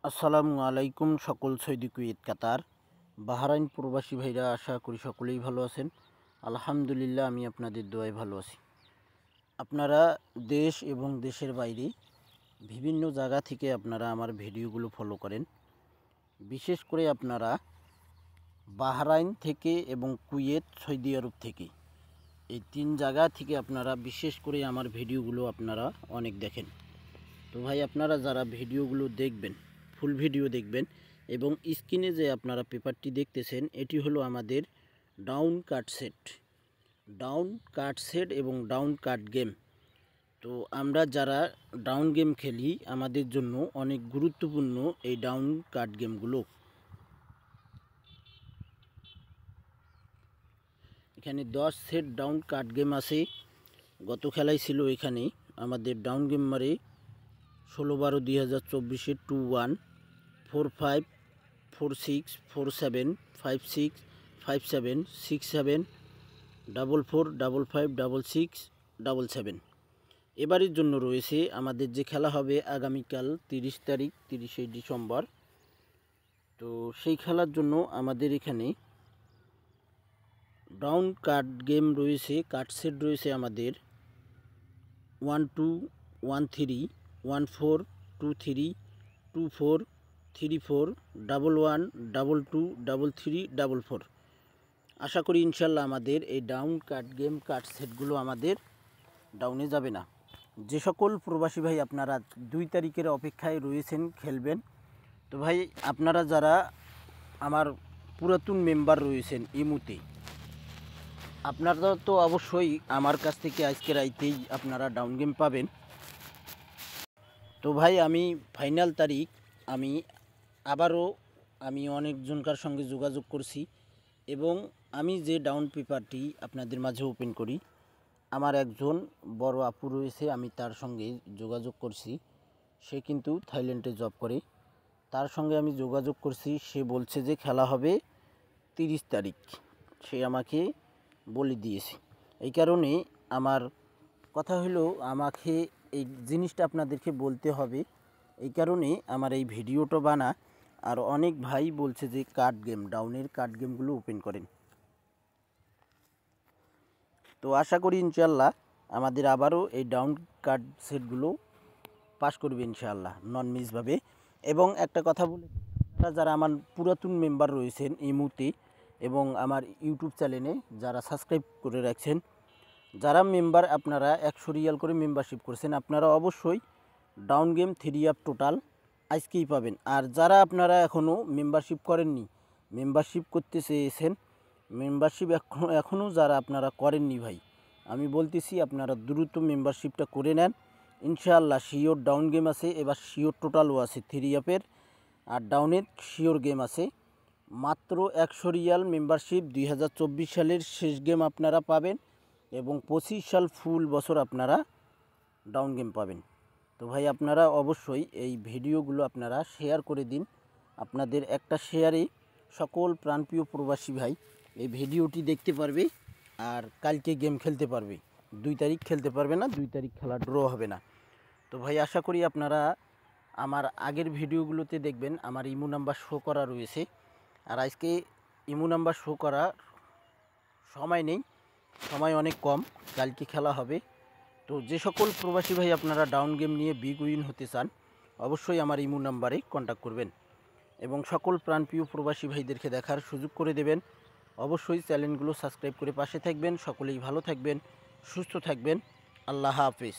আসসালামু আলাইকুম সকল সৌদি কুয়েত কাতার বাহরাইন প্রবাসী ভাইরা, আশা করি সকলেই ভালো আছেন। আলহামদুলিল্লাহ, আমি আপনাদের দোয়ায় ভালো আছি। আপনারা দেশ এবং দেশের বাইরে বিভিন্ন জায়গা থেকে আপনারা আমার ভিডিওগুলো ফলো করেন। বিশেষ করে আপনারা বাহরাইন থেকে এবং কুয়েত, সৌদি আরব থেকে, এই তিন জায়গা থেকে আপনারা বিশেষ করে আমার ভিডিওগুলো আপনারা অনেক দেখেন। তো ভাই, আপনারা যারা ভিডিওগুলো দেখবেন, ফুল ভিডিও দেখবেন, এবং স্ক্রিনে যে আপনারা পেপারটি দেখতেছেন, এটি হলো আমাদের ডাউন কাট সেট এবং ডাউন কাট গেম। তো আমরা যারা ডাউন গেম খেলি, আমাদের জন্য অনেক গুরুত্বপূর্ণ এই ডাউন কাট গেমগুলো। এখানে 10 সেট ডাউন কাট গেম আছে। গত খেলাই ছিল এখানে আমাদের ডাউন গেম মারে 16/12/2024 21 45 46 47 56 57 67 44 55 66 77। এবারের জন্য রয়েছে আমাদের যে খেলা হবে আগামীকাল 30 তারিখ 30শে ডিসেম্বর। তো সেই খেলার জন্য আমাদের এখানে ডাউন কার্ড গেম রয়েছে, কার্ড সেট রয়েছে আমাদের 12 13 14 23 24 34 11 22 33 44। আশা করি ইনশাল্লাহ আমাদের এই ডাউন কার্ড গেম কার্ড সেটগুলো আমাদের ডাউনে যাবে না। যে সকল প্রবাসী ভাই আপনারা 2 তারিখের অপেক্ষায় রয়েছেন খেলবেন, তো ভাই আপনারা যারা আমার পুরাতন মেম্বার রয়েছেন ইমুতে, আপনারা তো অবশ্যই আমার কাছ থেকে আজকে রাইতেই আপনারা ডাউন গেম পাবেন। তো ভাই, আমি ফাইনাল তারিখ আবারও অনেকজনকার সঙ্গে যোগাযোগ করছি, এবং আমি যে ডাউন পেপারটি আপনাদের মাঝে ওপেন করি, আমার একজন বড় আপু রয়েছে, আমি তার সঙ্গে যোগাযোগ করছি। সে কিন্তু থাইল্যান্ডে জব করে। তার সঙ্গে আমি যোগাযোগ করছি, সে বলছে যে খেলা হবে 30 তারিখ। সে আমাকে বলে দিয়েছে। এই কারণে আমার কথা হলো, আমাকে এই জিনিসটা আপনাদেরকে বলতে হবে। এই কারণে আমার এই ভিডিওটা বানা। আর অনেক ভাই বলছে যে কার্ড গেম, ডাউনের কার্ড গেমগুলো ওপেন করেন। তো আশা করি ইনশাল্লাহ আমাদের আবারও এই ডাউন কার্ড সেটগুলো পাস করবে ইনশাআল্লাহ, নন মিসভাবে। এবং একটা কথা বলে, যারা আমার পুরাতন মেম্বার রয়েছেন এই মুহূর্তে, এবং আমার ইউটিউব চ্যানেলে যারা সাবস্ক্রাইব করে রাখছেন, যারা মেম্বার আপনারা 100 রিয়াল করে মেম্বারশিপ করেছেন, আপনারা অবশ্যই ডাউন গেম 3 আপ টোটাল আজকেই পাবেন। আর যারা আপনারা এখনও মেম্বারশিপ করেননি, মেম্বারশিপ করতে চেয়েছেন, মেম্বারশিপ এখনও যারা আপনারা করেননি ভাই, আমি বলতেছি আপনারা দ্রুত মেম্বারশিপটা করে নেন। ইনশাআল্লাহ শিওর ডাউন গেম আছে, এবার শিওর টোটালও আছে 3 আপের, আর ডাউনের শিওর গেম আছে। মাত্র 100 রিয়াল মেম্বারশিপ 2024 সালের শেষ গেম আপনারা পাবেন, এবং 25 সাল ফুল বছর আপনারা ডাউন গেম পাবেন। তো ভাই, আপনারা অবশ্যই এই ভিডিওগুলো আপনারা শেয়ার করে দিন। আপনাদের একটা শেয়ারে সকল প্রাণপ্রিয় প্রবাসী ভাই এই ভিডিওটি দেখতে পারবে, আর কালকে গেম খেলতে পারবে। 2 তারিখ খেলতে পারবে না, 2 তারিখ খেলা ড্র হবে না। তো ভাই, আশা করি আপনারা আমার আগের ভিডিওগুলোতে দেখবেন আমার ইমো নাম্বার শো করা রয়েছে। আর আজকে ইমো নাম্বার শো করার সময় নেই, সময় অনেক কম, কালকে খেলা হবে। তো যে সকল প্রবাসী ভাই আপনারা ডাউন গেম নিয়ে বিগ উইন হতে চান, অবশ্যই আমার ইমো নাম্বারে কন্ট্যাক্ট করবেন, এবং সকল প্রাণপ্রিয় প্রবাসী ভাইদেরকে দেখার সুযোগ করে দেবেন। অবশ্যই চ্যানেলগুলো সাবস্ক্রাইব করে পাশে থাকবেন। সকলেই ভালো থাকবেন, সুস্থ থাকবেন। আল্লাহ হাফেজ।